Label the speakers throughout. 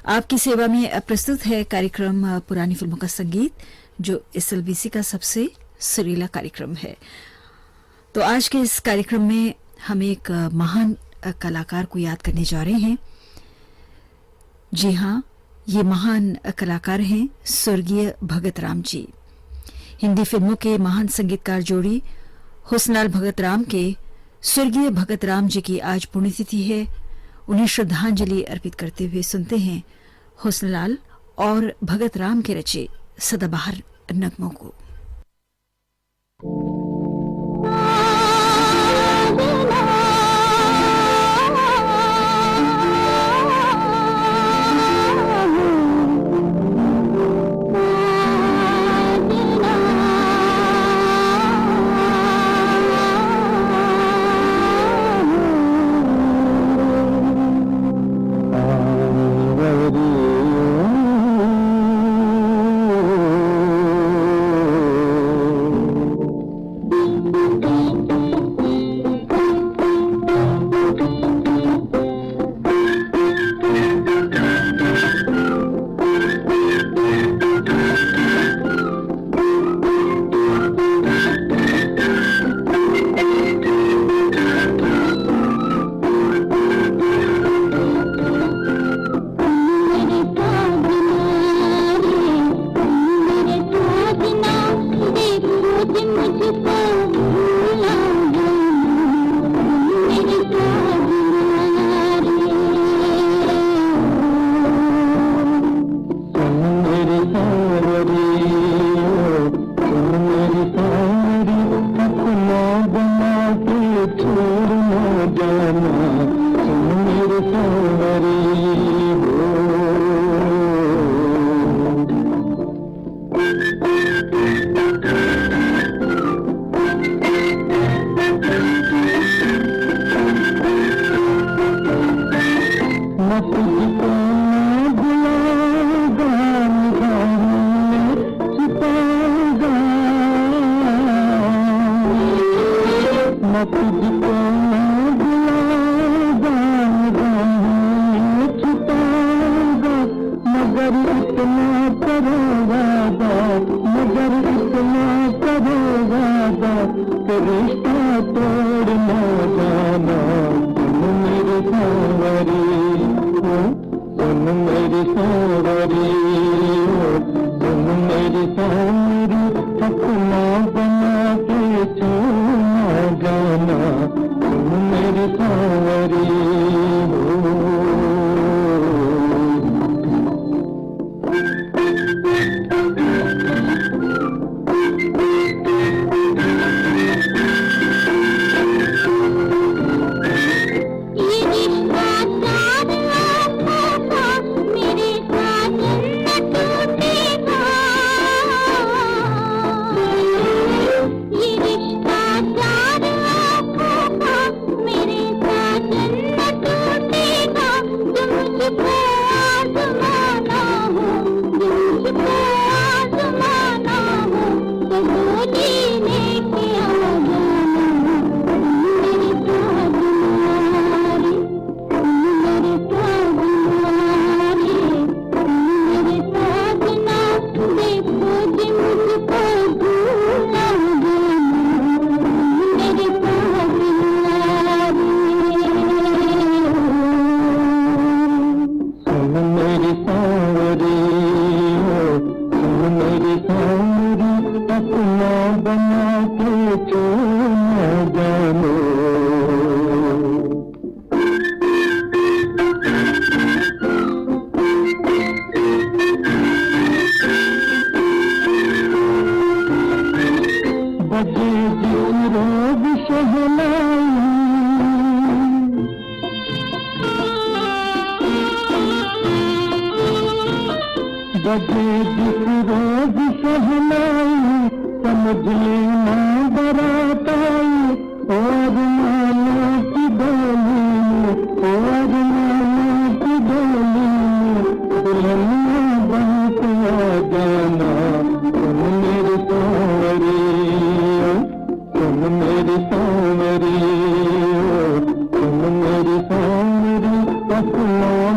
Speaker 1: आपकी सेवा में प्रस्तुत है कार्यक्रम पुरानी फिल्मों का संगीत, जो एसएलबीसी का सबसे सुरीला कार्यक्रम है। तो आज के इस कार्यक्रम में हम एक महान कलाकार को याद करने जा रहे हैं। जी हाँ, ये महान कलाकार हैं स्वर्गीय भगत राम जी। हिंदी फिल्मों के महान संगीतकार जोड़ी हुस्नलाल भगत राम के स्वर्गीय भगत राम जी की आज पुण्यतिथि है। उन्हें श्रद्धांजलि अर्पित करते हुए सुनते हैं हुस्नलाल और भगत राम के रचे सदाबहार नगमों को।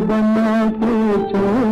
Speaker 2: बना के छोड़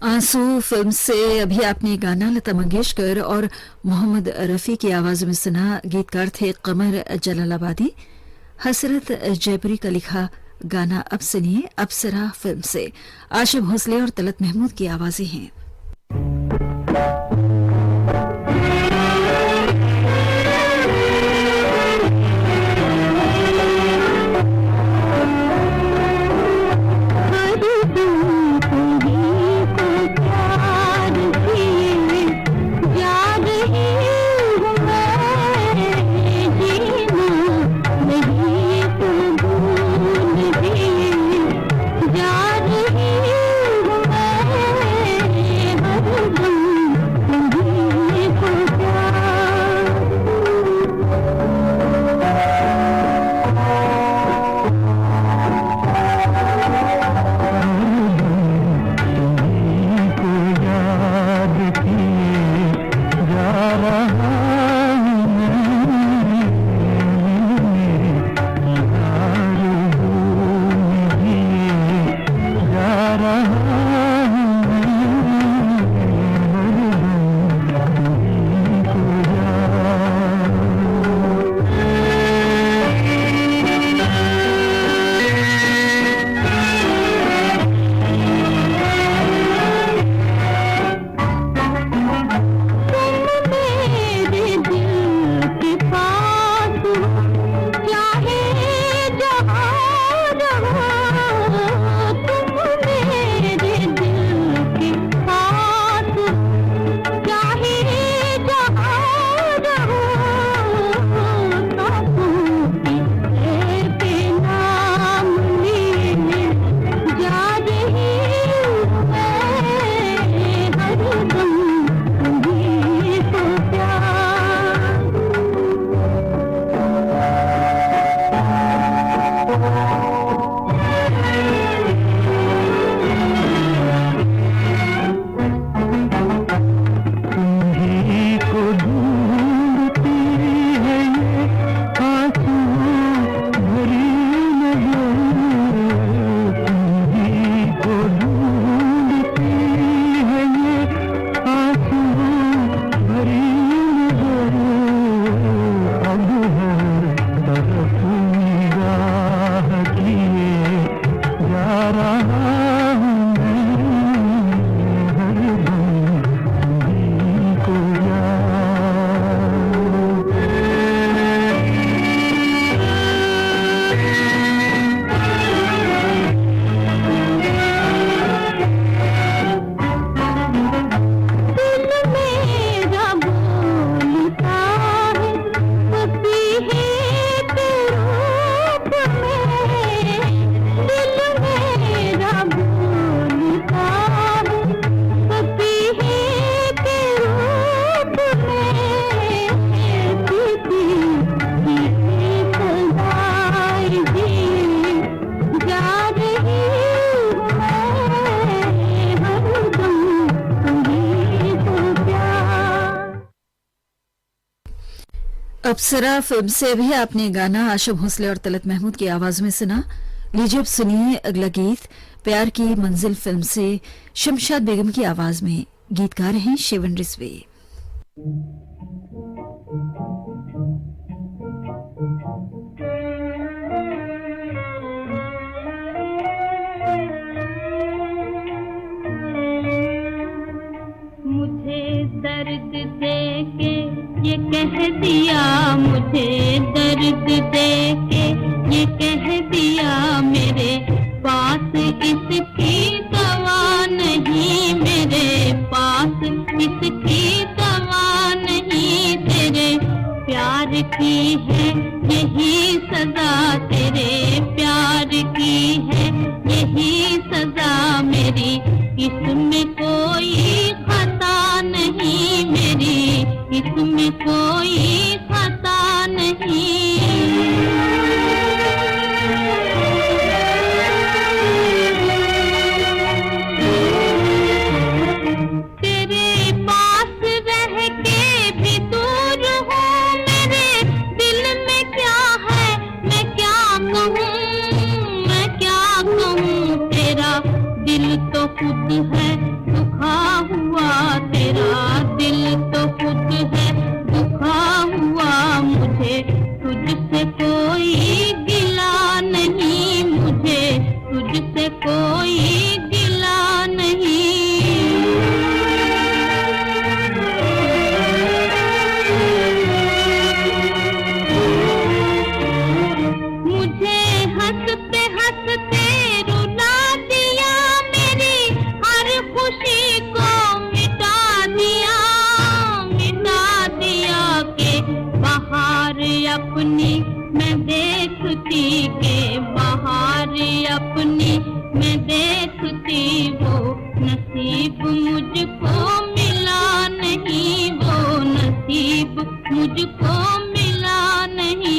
Speaker 1: आंसू फिल्म से अभी आपने गाना लता मंगेशकर और मोहम्मद रफी की आवाज में सुना। गीतकार थे कमर जलालाबादी। हसरत जयपुरी का लिखा गाना अब सुनिए अप्सरा फिल्म से। आशा भोसले और तलत महमूद की आवाजें हैं। अप्सरा फिल्म से भी आपने गाना आशा भोसले और तलत महमूद की आवाज में सुना। लीजिए अब सुनिए अगला गीत प्यार की मंजिल फिल्म से शमशाद बेगम की आवाज में। गीतकार हैं शिवन रिजवी।
Speaker 2: मुझे दर्द देके ये कह दिया, मुझे दर्द देके ये कह दिया, मेरे पास इसकी दवा नहीं, मेरे पास इसकी दवा नहीं। तेरे प्यार की है यही सजा, तेरे प्यार की है यही सजा। मेरी इसमें कोई खता नहीं, मेरी इसमें कोई खता नहीं। तेरे पास रह के भी दूर हूँ, मेरे दिल में क्या है मैं क्या कहूँ, मैं क्या कहूँ। तेरा दिल तो खुद है दुखा हुआ, तेरा दिल तो खुद है दुखा हुआ। मुझे तुझसे कोई गिला नहीं, मुझे तुझसे कोई गिला नहीं। मुझे हंसते हंसते रुला दिया, मेरी हर खुशी को मिटा दिया, मिटा दिया। के बाहर अपनी मैं देखती, के बाहर अपनी मैं देखती, वो नसीब मुझको मिला नहीं, वो नसीब मुझको मिला नहीं।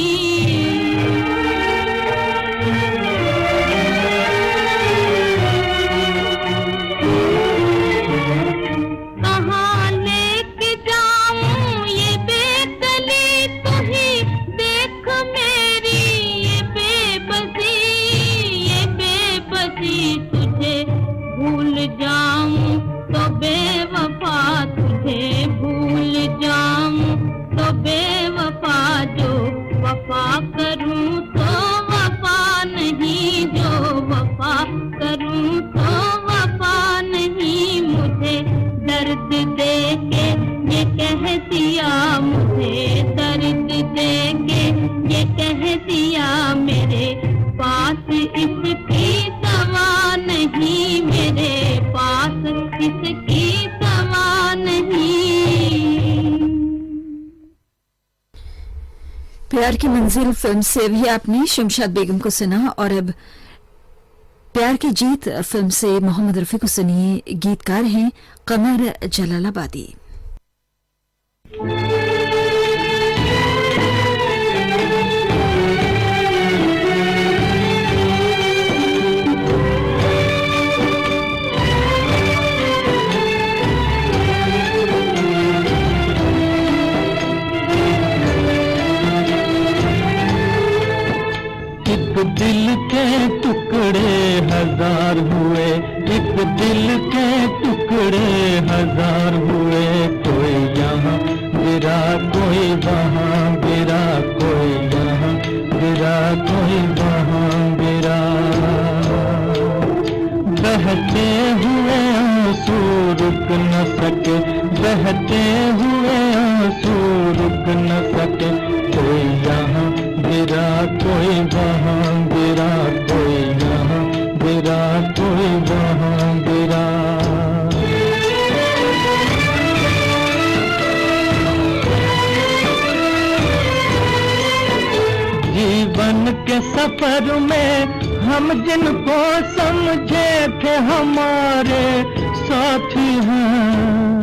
Speaker 2: कहाँ लेके जाऊं ये बेकली, तू ही देख मेरी ये बेबसी, ये बेबसी। तुझे भूल जाऊं तो बेवफा, तुझे भूल जाऊं तो बेवफा। जो वफा करूं तो वफा नहीं, जो वफा करूं तो वफा नहीं। मुझे दर्द दे के ये कह दिया, मुझे दर्द दे के ये कह दिया। मेरे पास इसकी दवा नहीं, मेरे पास इसकी दवा नहीं।
Speaker 1: प्यार की मंजिल फिल्म से भी आपने शमशाद बेगम को सुना, और अब प्यार की जीत फिल्म से मोहम्मद रफी को सुनिए। गीतकार हैं कमर जलालाबादी।
Speaker 3: एक दिल के टुकड़े हजार हुए, एक दिल के टुकड़े हजार हुए। कोई यहाँ गिरा, कोई वहाँ गिरा, कोई यहाँ गिरा, कोई वहाँ गिरा। बहते हुए आंसू रुक न सके, बहते हुए आंसू रुक न सके। कोई यहाँ गिरा, कोई वहाँ गिरा, कोई यहाँ गिरा, कोई वहाँ गिरा। जीवन के सफर में हम जिनको समझे थे हमारे साथी हैं।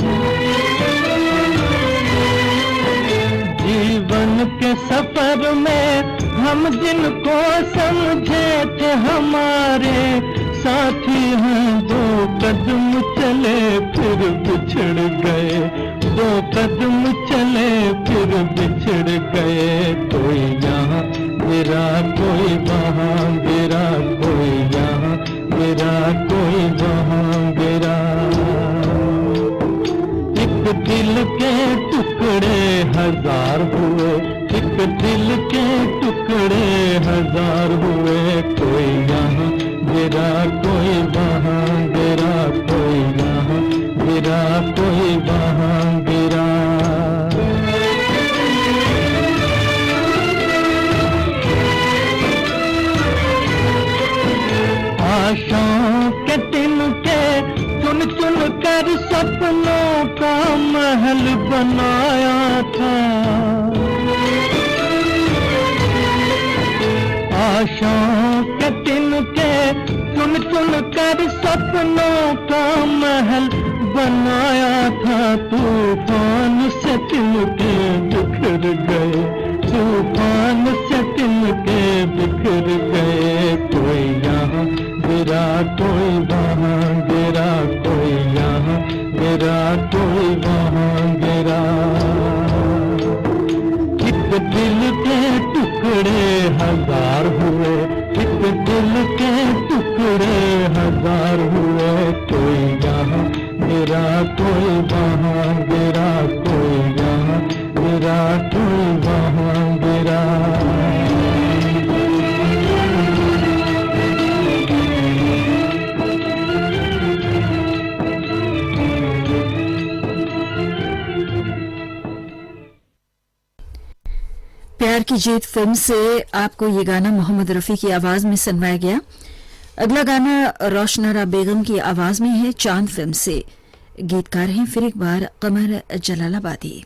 Speaker 3: जीवन के सफर में हम जिनको समझे थे हमारे साथी हैं। दो कदम चले फिर बिछड़ गए, दो कदम चले फिर बिछड़ गए। कोई यहाँ गिरा, कोई वहाँ गिरा, कोई यहाँ गिरा, कोई वहाँ गिरा। एक दिल के टुकड़े हजार हुए, एक दिल के टुकड़े हजार हुए। कोई यहाँ गिरा, कोई वहाँ गिरा, कोई यहाँ गिरा, कोई वहाँ गिरा। आशाओं के तिनके चुन चुन कर सपनों का महल बनाया था। आशाओं के तिनके चुन चुन कर सपनों सपनों का महल बनाया था, तूफान से तिनके बिखर गए, तूफान से तिनके बिखर गए। कोई यहाँ गिरा, कोई वहाँ गिरा, कोई यहाँ गिरा, कोई वहाँ गिरा। एक दिल के टुकड़े हजार हुए, एक दिल के टुकड़े हजार हुए। कोई यहाँ गिरा, कोई वहाँ गिरा, कोई यहाँ गिरा, कोई वहाँ गिरा।
Speaker 1: प्यार की जीत फिल्म से आपको ये गाना मोहम्मद रफी की आवाज में सुनवाया गया। अगला गाना रोशनारा बेगम की आवाज में है, चांद फिल्म से। गीतकार हैं फिर एक बार कमर जलालाबादी।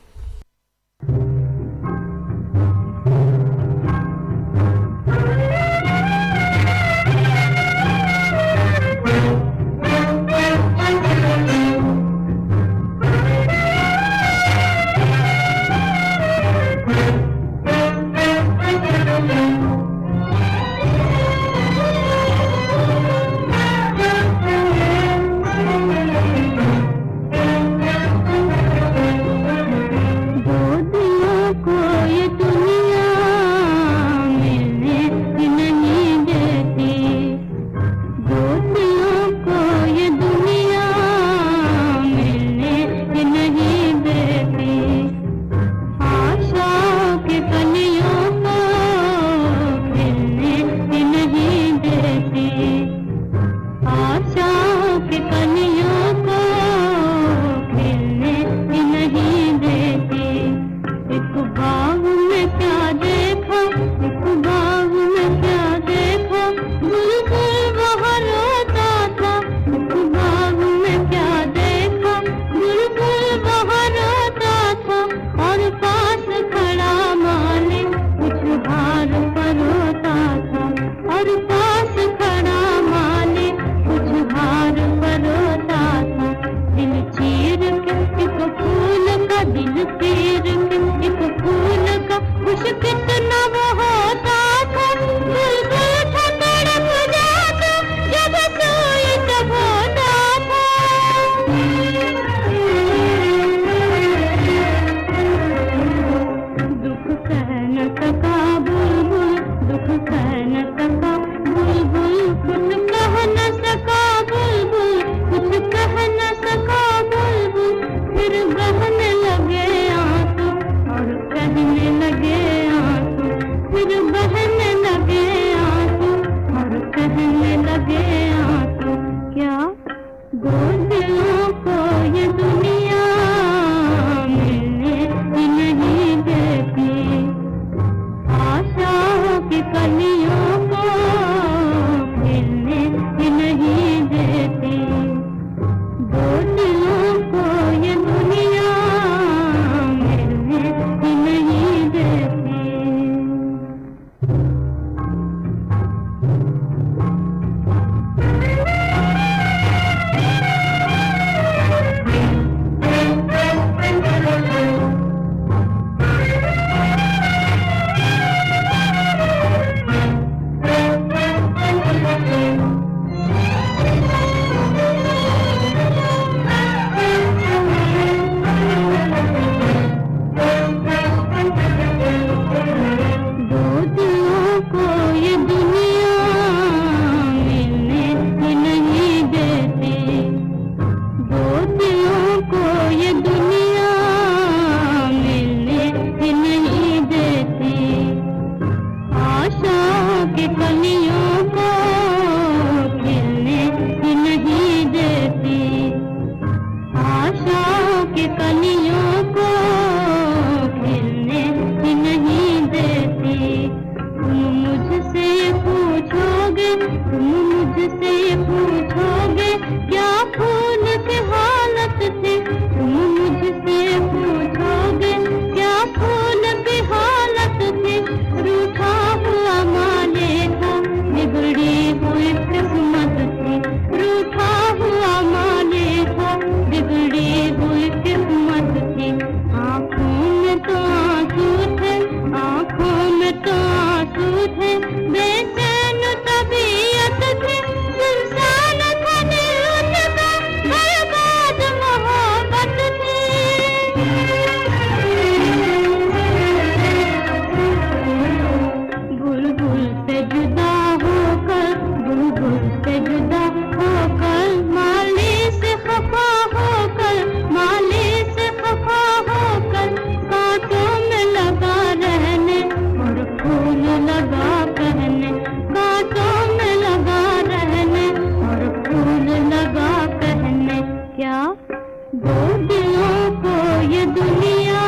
Speaker 2: दो दिलों को ये दुनिया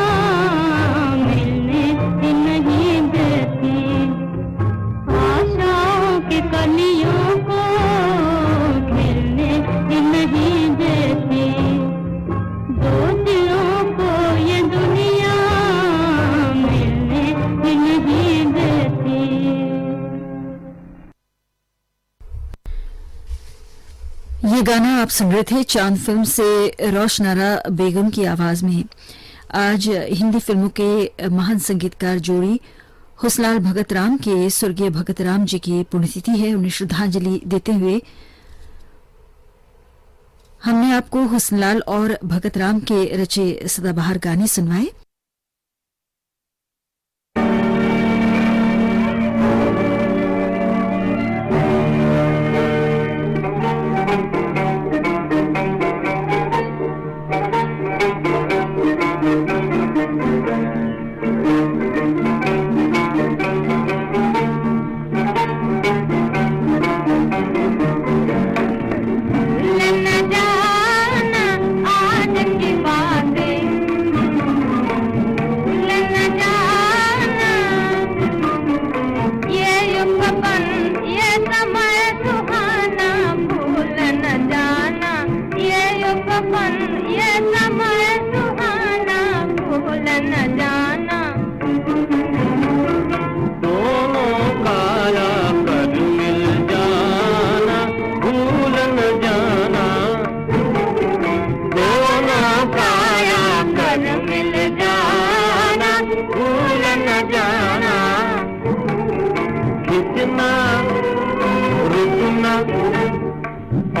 Speaker 2: मिलने ही नहीं देती, आशाओं की कलियों को खिलने ही नहीं देती, दो दिलों को ये दुनिया मिलने ही नहीं देती।
Speaker 1: ये गाना आप सुन रहे थे चांद फिल्म से रोशनारा बेगम की आवाज में। आज हिंदी फिल्मों के महान संगीतकार जोड़ी हुसलाल भगत राम के स्वर्गीय भगत राम जी की पुण्यतिथि है। उन्हें श्रद्धांजलि देते हुए हमने आपको हुसनलाल और भगत राम के रचे सदाबहार गाने सुनवाए।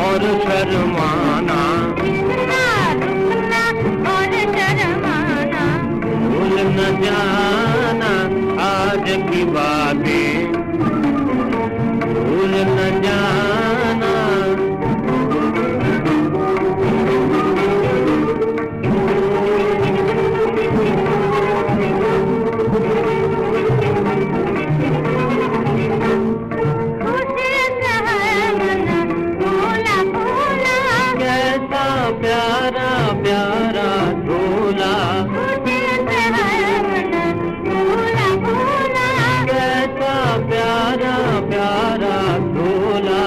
Speaker 3: और शर्माना,
Speaker 2: और शर्माना,
Speaker 3: भूल न जाना आज की बातें, भूल न जाना। प्यारा प्यारा ढोला, कैसा प्यारा प्यारा ढोला,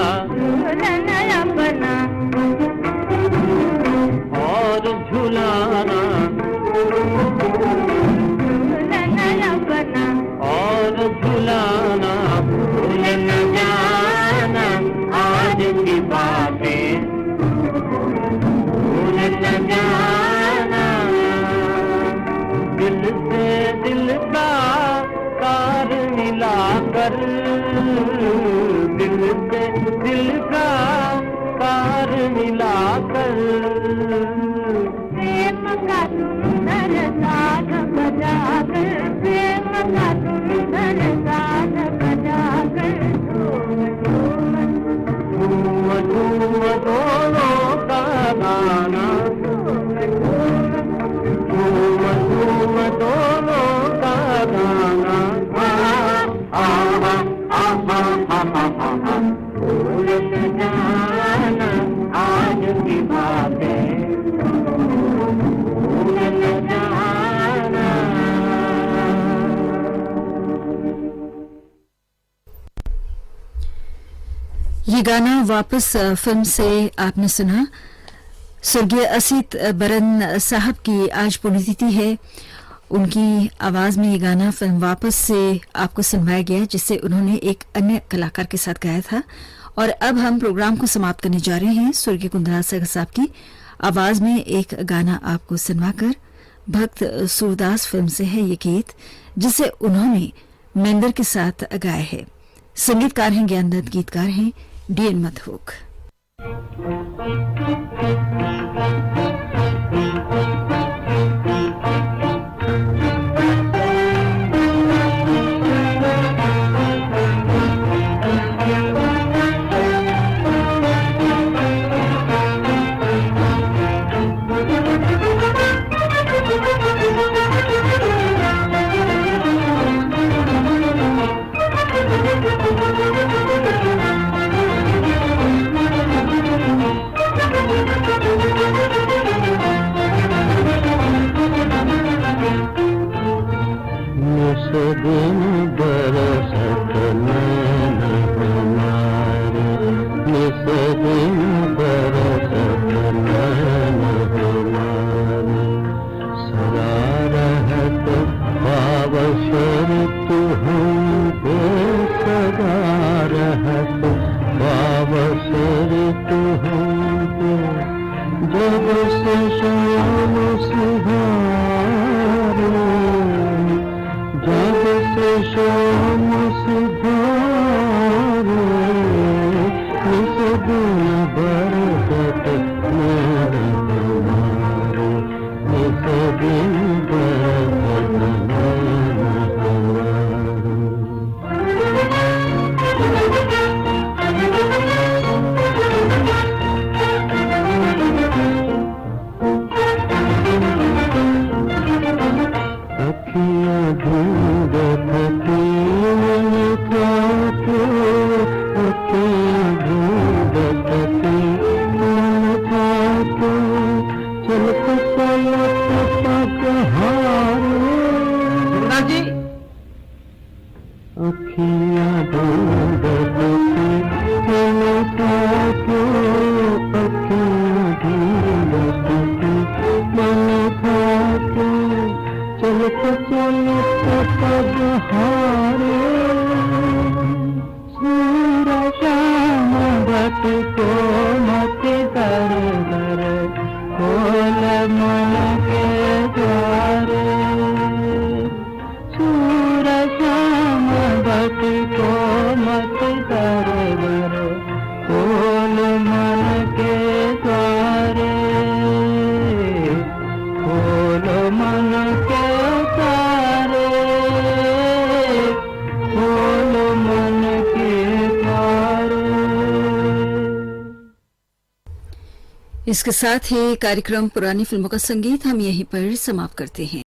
Speaker 2: अपना
Speaker 3: और झुलाना,
Speaker 2: अपना
Speaker 3: और झुलाना, भूल न जाना आज की बातें, भूल न जाना। दिल से दिल का तार मिलाकर, दिल से दिल का तार मिलाकर,
Speaker 2: प्रेम का सुंदर साथ बजाकर, प्रेम का सुंदर साथ बजाकर,
Speaker 3: झूम झूम दोनों का गाना, झूम झूम दोनों का गाना, आहा आहा आहा आहा, भूल न जाना आज की बातें, भूल न जाना।
Speaker 1: ये गाना वापस फिल्म से आपने सुना। स्वर्गीय असीत बरन साहब की आज पुण्यतिथि है। उनकी आवाज में ये गाना फिल्म वापस से आपको सुनवाया गया, जिसे उन्होंने एक अन्य कलाकार के साथ गाया था। और अब हम प्रोग्राम को समाप्त करने जा रहे हैं। स्वर्गीय कुंदराज सैगल साहब की आवाज में एक गाना आपको सुनवाकर। भक्त सूरदास फिल्म से है ये गीत, जिसे उन्होंने मेंदर के साथ गाया है। संगीतकार हैं ज्ञानदत्त, गीतकार हैं डीएन मधोक।
Speaker 2: Thank you.
Speaker 3: जब से शाम सुधारे, जब से शाम सुधारे, इस दिन बरकत मेरे तुम्हारे, इस दिन बरकत मेरे तुम्हारे। अखियाँ ढूंढत थी मन खाके, अखियाँ ढूंढत थी मन खाके, चलत चलत पग हारे।
Speaker 4: जी
Speaker 3: अखियाँ ढूंढत थी मन खाके, अखियाँ ढूंढत थी मन खाके, चलत चलत पग हारे। सूरज श्याम भट को मत कर कर, खोल मन के द्वारे। सूरज श्याम भट को मत कर कर, खोल मन के द्वारे, खोल मन के द्वारे, खोल मन के द्वारे।
Speaker 1: इसके साथ ही कार्यक्रम पुरानी फिल्मों का संगीत हम यहीं पर समाप्त करते हैं।